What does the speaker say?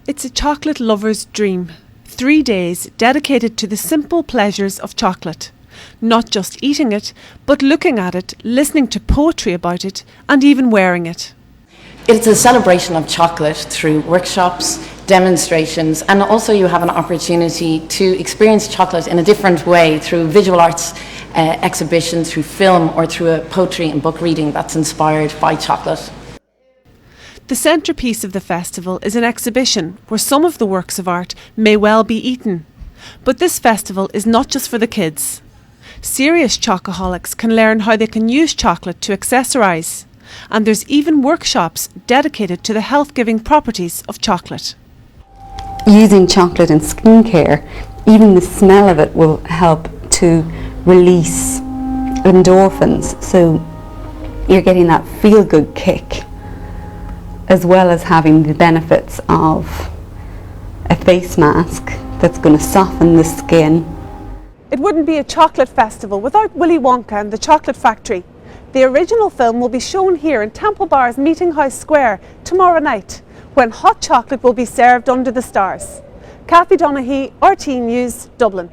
It's a chocolate lover's dream. 3 days dedicated to the simple pleasures of chocolate. Not just eating it, but looking at it, listening to poetry about it, and even wearing it. It's a celebration of chocolate through workshops, demonstrations, and also you have an opportunity to experience chocolate in a different way through visual arts exhibitions, through film, or through a poetry and book reading that's inspired by chocolate. The centerpiece of the festival is an exhibition where some of the works of art may well be eaten. But this festival is not just for the kids. Serious chocoholics can learn how they can use chocolate to accessorise. And there's even workshops dedicated to the health-giving properties of chocolate. Using chocolate in skincare, even the smell of it will help to release endorphins. So you're getting that feel-good kick, as well as having the benefits of a face mask that's going to soften the skin. It wouldn't be a chocolate festival without Willie Wonka and the Chocolate Factory. The original film will be shown here in Temple Bar's Meeting House Square tomorrow night, when hot chocolate will be served under the stars. Kathy Donaghy, RT News, Dublin.